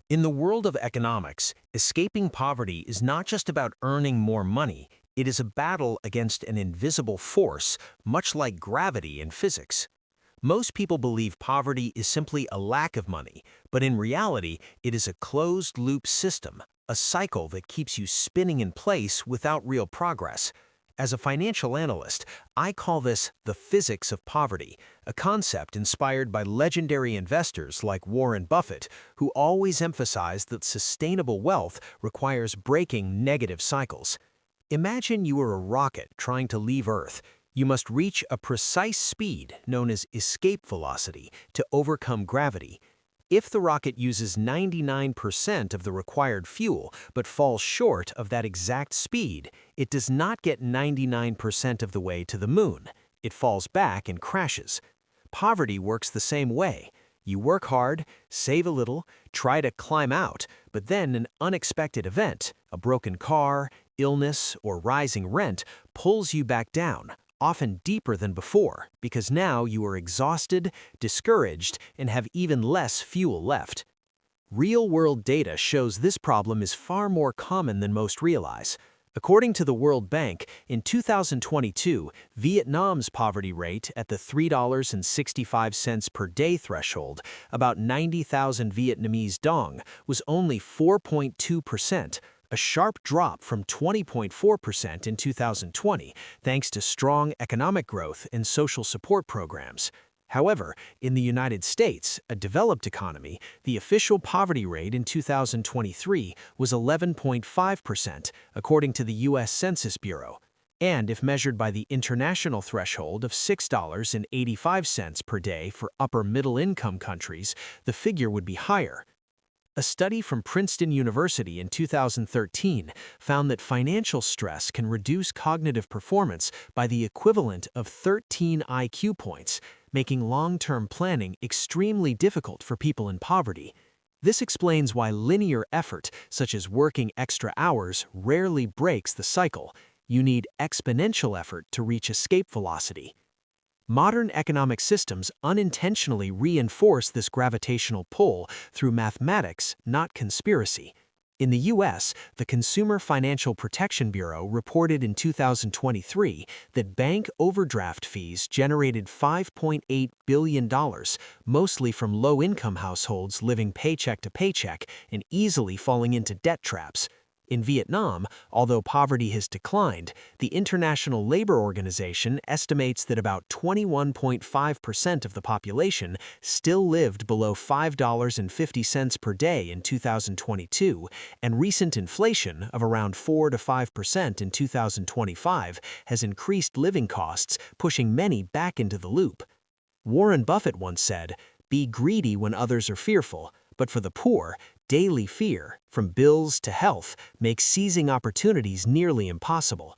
In the world of economics, escaping poverty is not just about earning more money, it is a battle against an invisible force, much like gravity in physics. Most people believe poverty is simply a lack of money, but in reality, it is a closed-loop system, a cycle that keeps you spinning in place without real progress. As a financial analyst, I call this the physics of poverty, a concept inspired by legendary investors like Warren Buffett, who always emphasize that sustainable wealth requires breaking negative cycles. Imagine you are a rocket trying to leave Earth. You must reach a precise speed, known as escape velocity, to overcome gravity. If the rocket uses 99% of the required fuel but falls short of that exact speed, it does not get 99% of the way to the moon. It falls back and crashes. Poverty works the same way. You work hard, save a little, try to climb out, but then an unexpected event, a broken car, illness, or rising rent, pulls you back down, often deeper than before, because now you are exhausted, discouraged, and have even less fuel left. Real-world data shows this problem is far more common than most realize. According to the World Bank, in 2022, Vietnam's poverty rate at the $3.65 per day threshold, about 90,000 Vietnamese dong, was only 4.2%, a sharp drop from 20.4% in 2020, thanks to strong economic growth and social support programs. However, in the United States, a developed economy, the official poverty rate in 2023 was 11.5%, according to the U.S. Census Bureau. And if measured by the international threshold of $6.85 per day for upper-middle-income countries, the figure would be higher. A study from Princeton University in 2013 found that financial stress can reduce cognitive performance by the equivalent of 13 IQ points, making long-term planning extremely difficult for people in poverty. This explains why linear effort, such as working extra hours, rarely breaks the cycle. You need exponential effort to reach escape velocity. Modern economic systems unintentionally reinforce this gravitational pull through mathematics, not conspiracy. In the U.S., the Consumer Financial Protection Bureau reported in 2023 that bank overdraft fees generated $5.8 billion, mostly from low-income households living paycheck to paycheck and easily falling into debt traps. In Vietnam, although poverty has declined, the International Labor Organization estimates that about 21.5% of the population still lived below $5.50 per day in 2022, and recent inflation of around 4 to 5% in 2025 has increased living costs, pushing many back into the loop. Warren Buffett once said, "Be greedy when others are fearful, but for the poor, daily fear, from bills to health, makes seizing opportunities nearly impossible."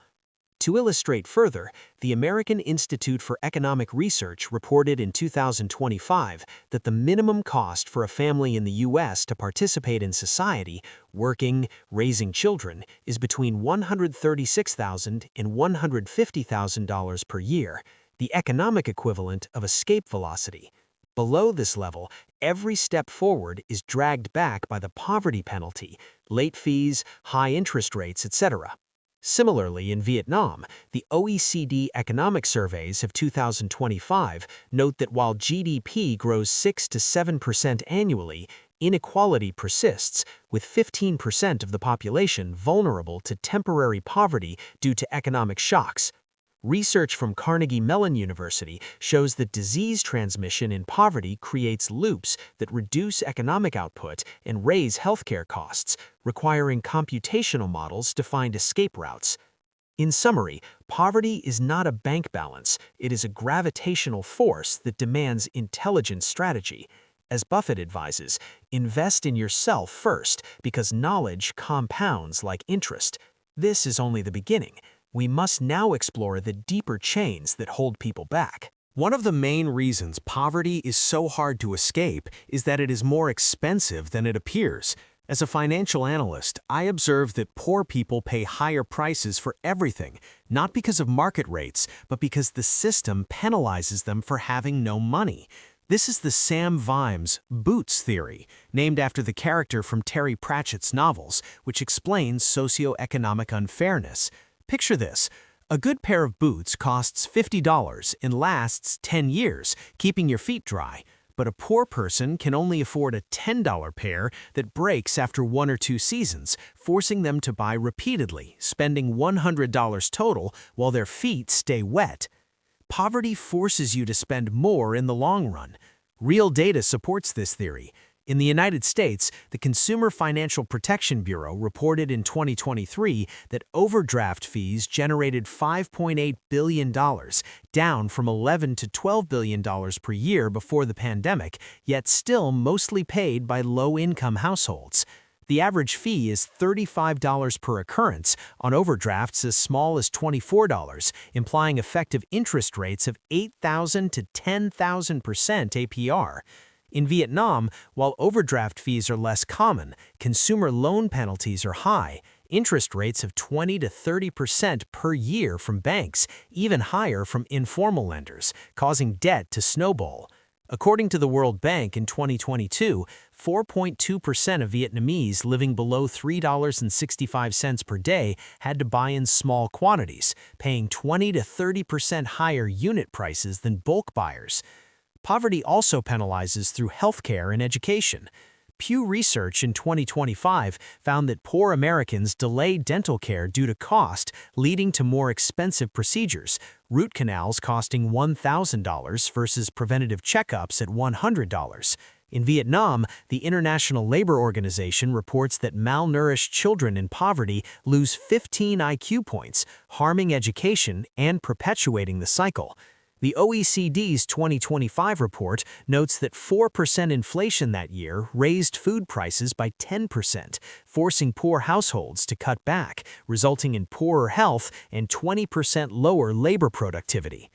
To illustrate further, the American Institute for Economic Research reported in 2025 that the minimum cost for a family in the U.S. to participate in society, working, raising children, is between $136,000 and $150,000 per year, the economic equivalent of escape velocity. Below this level, every step forward is dragged back by the poverty penalty, late fees, high interest rates, etc. Similarly, in Vietnam, the OECD economic surveys of 2025 note that while GDP grows 6 to 7% annually, inequality persists, with 15% of the population vulnerable to temporary poverty due to economic shocks. Research from Carnegie Mellon University shows that disease transmission in poverty creates loops that reduce economic output and raise healthcare costs, requiring computational models to find escape routes. In summary, poverty is not a bank balance, it is a gravitational force that demands intelligent strategy. As Buffett advises, invest in yourself first because knowledge compounds like interest. This is only the beginning. We must now explore the deeper chains that hold people back. One of the main reasons poverty is so hard to escape is that it is more expensive than it appears. As a financial analyst, I observe that poor people pay higher prices for everything, not because of market rates, but because the system penalizes them for having no money. This is the Sam Vimes boots theory, named after the character from Terry Pratchett's novels, which explains socioeconomic unfairness. Picture this. A good pair of boots costs $50 and lasts 10 years, keeping your feet dry. But a poor person can only afford a $10 pair that breaks after 1 or 2 seasons, forcing them to buy repeatedly, spending $100 total while their feet stay wet. Poverty forces you to spend more in the long run. Real data supports this theory. In the United States, the Consumer Financial Protection Bureau reported in 2023 that overdraft fees generated $5.8 billion, down from $11 to $12 billion per year before the pandemic, yet still mostly paid by low-income households. The average fee is $35 per occurrence, on overdrafts as small as $24, implying effective interest rates of 8,000 to 10,000% APR. In Vietnam, while overdraft fees are less common, consumer loan penalties are high, interest rates of 20 to 30% per year from banks, even higher from informal lenders, causing debt to snowball. According to the World Bank in 2022, 4.2% of Vietnamese living below $3.65 per day had to buy in small quantities, paying 20 to 30% higher unit prices than bulk buyers. Poverty also penalizes through healthcare and education. Pew Research in 2025 found that poor Americans delay dental care due to cost, leading to more expensive procedures, root canals costing $1,000 versus preventative checkups at $100. In Vietnam, the International Labor Organization reports that malnourished children in poverty lose 15 IQ points, harming education and perpetuating the cycle. The OECD's 2025 report notes that 4% inflation that year raised food prices by 10%, forcing poor households to cut back, resulting in poorer health and 20% lower labor productivity.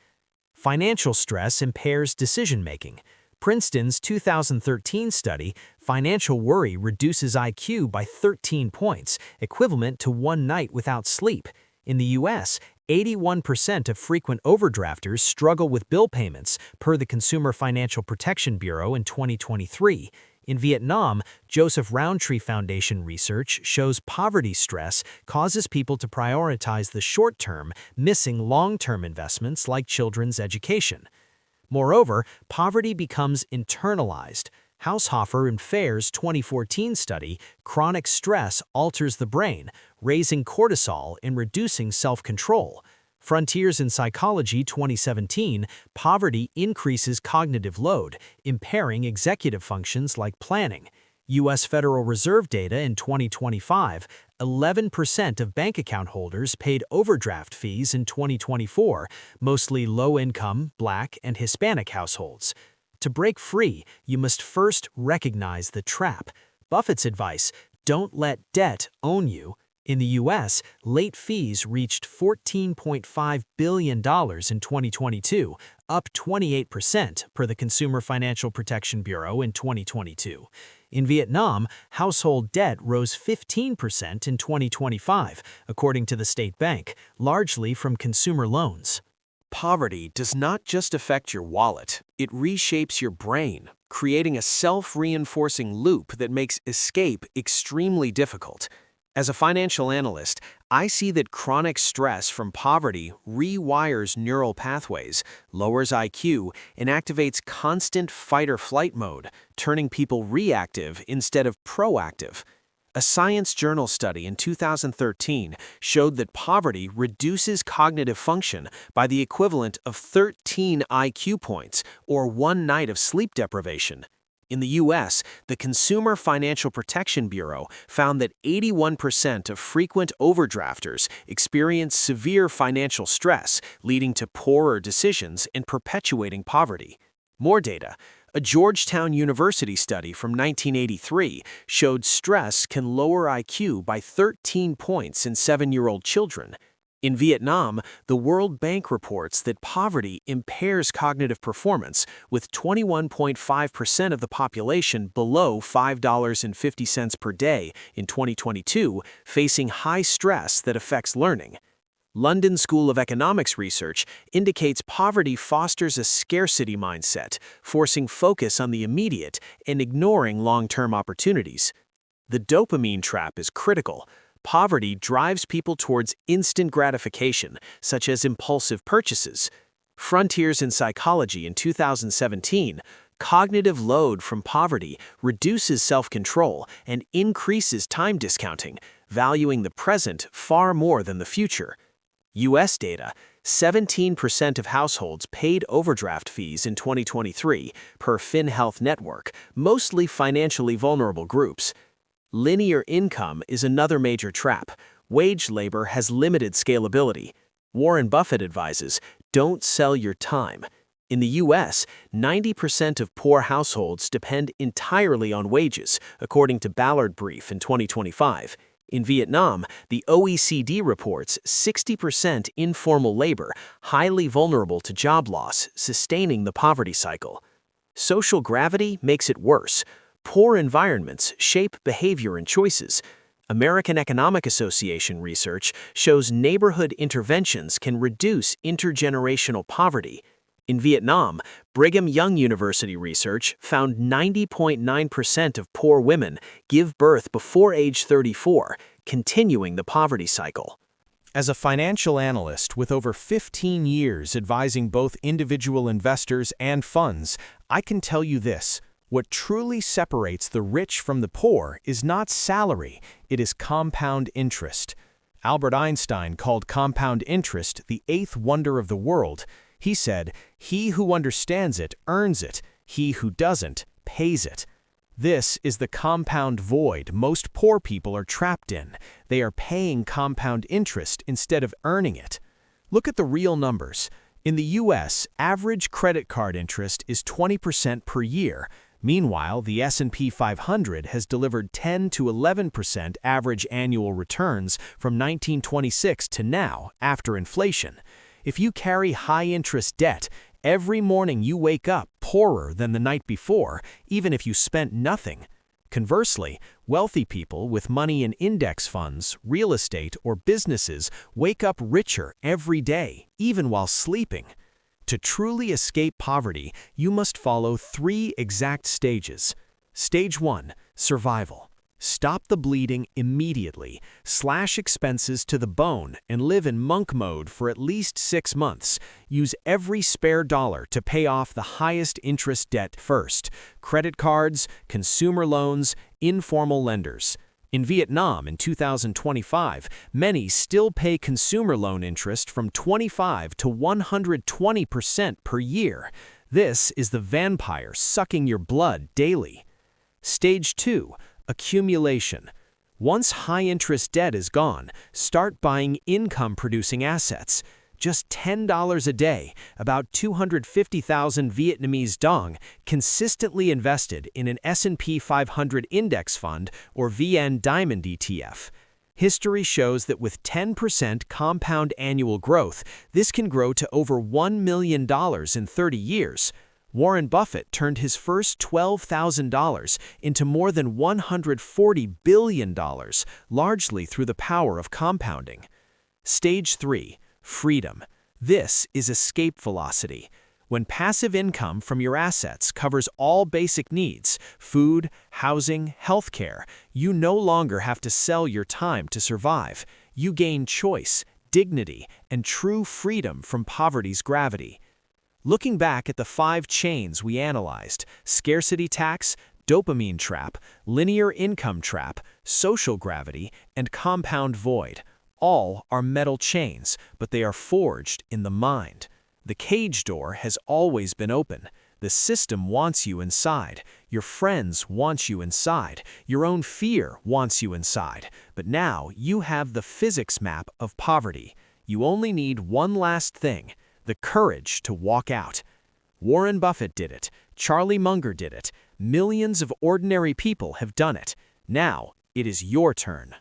Financial stress impairs decision-making. Princeton's 2013 study, Financial Worry Reduces IQ by 13 points, equivalent to 1 night without sleep. In the U.S., 81% of frequent overdrafters struggle with bill payments, per the Consumer Financial Protection Bureau in 2023. In Vietnam, Joseph Rowntree Foundation research shows poverty stress causes people to prioritize the short term, missing long-term investments like children's education. Moreover, poverty becomes internalized. Haushofer and Fair's 2014 study, Chronic Stress Alters the Brain, Raising Cortisol and Reducing Self-Control. Frontiers in Psychology 2017, Poverty Increases Cognitive Load, Impairing Executive Functions like Planning. U.S. Federal Reserve data in 2025, 11% of bank account holders paid overdraft fees in 2024, mostly low-income, Black, and Hispanic households. To break free, you must first recognize the trap. Buffett's advice, don't let debt own you. In the U.S., late fees reached $14.5 billion in 2022, up 28% per the Consumer Financial Protection Bureau in 2022. In Vietnam, household debt rose 15% in 2025, according to the state bank, largely from consumer loans. Poverty does not just affect your wallet, it reshapes your brain, creating a self-reinforcing loop that makes escape extremely difficult. As a financial analyst, I see that chronic stress from poverty rewires neural pathways, lowers IQ, and activates constant fight-or-flight mode, turning people reactive instead of proactive. A Science Journal study in 2013 showed that poverty reduces cognitive function by the equivalent of 13 IQ points or 1 night of sleep deprivation. In the U.S., the Consumer Financial Protection Bureau found that 81% of frequent overdrafters experience severe financial stress, leading to poorer decisions and perpetuating poverty. More data. A Georgetown University study from 1983 showed stress can lower IQ by 13 points in 7-year-old children. In Vietnam, the World Bank reports that poverty impairs cognitive performance, with 21.5% of the population below $5.50 per day in 2022 facing high stress that affects learning. London School of Economics research indicates poverty fosters a scarcity mindset, forcing focus on the immediate and ignoring long-term opportunities. The dopamine trap is critical. Poverty drives people towards instant gratification, such as impulsive purchases. Frontiers in Psychology in 2017, cognitive load from poverty reduces self-control and increases time discounting, valuing the present far more than the future. U.S. data, 17% of households paid overdraft fees in 2023 per FinHealth Network, mostly financially vulnerable groups. Linear income is another major trap. Wage labor has limited scalability. Warren Buffett advises, don't sell your time. In the U.S., 90% of poor households depend entirely on wages, according to Ballard Brief in 2025. In Vietnam, the OECD reports 60% informal labor, highly vulnerable to job loss, sustaining the poverty cycle. Social gravity makes it worse. Poor environments shape behavior and choices. American Economic Association research shows neighborhood interventions can reduce intergenerational poverty. In Vietnam, Brigham Young University research found 90.9% of poor women give birth before age 34, continuing the poverty cycle. As a financial analyst with over 15 years advising both individual investors and funds, I can tell you this. What truly separates the rich from the poor is not salary, it is compound interest. Albert Einstein called compound interest the eighth wonder of the world. He said, "He who understands it earns it, he who doesn't pays it." This is the compound void most poor people are trapped in. They are paying compound interest instead of earning it. Look at the real numbers. In the U.S., average credit card interest is 20% per year. Meanwhile, the S&P 500 has delivered 10 to 11% average annual returns from 1926 to now, after inflation. If you carry high-interest debt, every morning you wake up poorer than the night before, even if you spent nothing. Conversely, wealthy people with money in index funds, real estate, or businesses wake up richer every day, even while sleeping. To truly escape poverty, you must follow 3 exact stages. Stage 1, survival. Stop the bleeding immediately, slash expenses to the bone, and live in monk mode for at least 6 months. Use every spare dollar to pay off the highest interest debt first: credit cards, consumer loans, informal lenders. In Vietnam in 2025, many still pay consumer loan interest from 25 to 120% per year. This is the vampire sucking your blood daily. Stage 2, accumulation. Once high-interest debt is gone, start buying income-producing assets. Just $10 a day, about 250,000 Vietnamese dong, consistently invested in an S&P 500 index fund or VN Diamond ETF. History shows that with 10% compound annual growth, this can grow to over $1 million in 30 years. Warren Buffett turned his first $12,000 into more than $140 billion, largely through the power of compounding. Stage 3. Freedom. This is escape velocity. When passive income from your assets covers all basic needs, food, housing, healthcare, you no longer have to sell your time to survive. You gain choice, dignity, and true freedom from poverty's gravity. Looking back at the 5 chains we analyzed: scarcity tax, dopamine trap, linear income trap, social gravity, and compound void. All are metal chains, but they are forged in the mind. The cage door has always been open. The system wants you inside. Your friends want you inside. Your own fear wants you inside. But now you have the physics map of poverty. You only need one last thing: the courage to walk out. Warren Buffett did it. Charlie Munger did it. Millions of ordinary people have done it. Now it is your turn.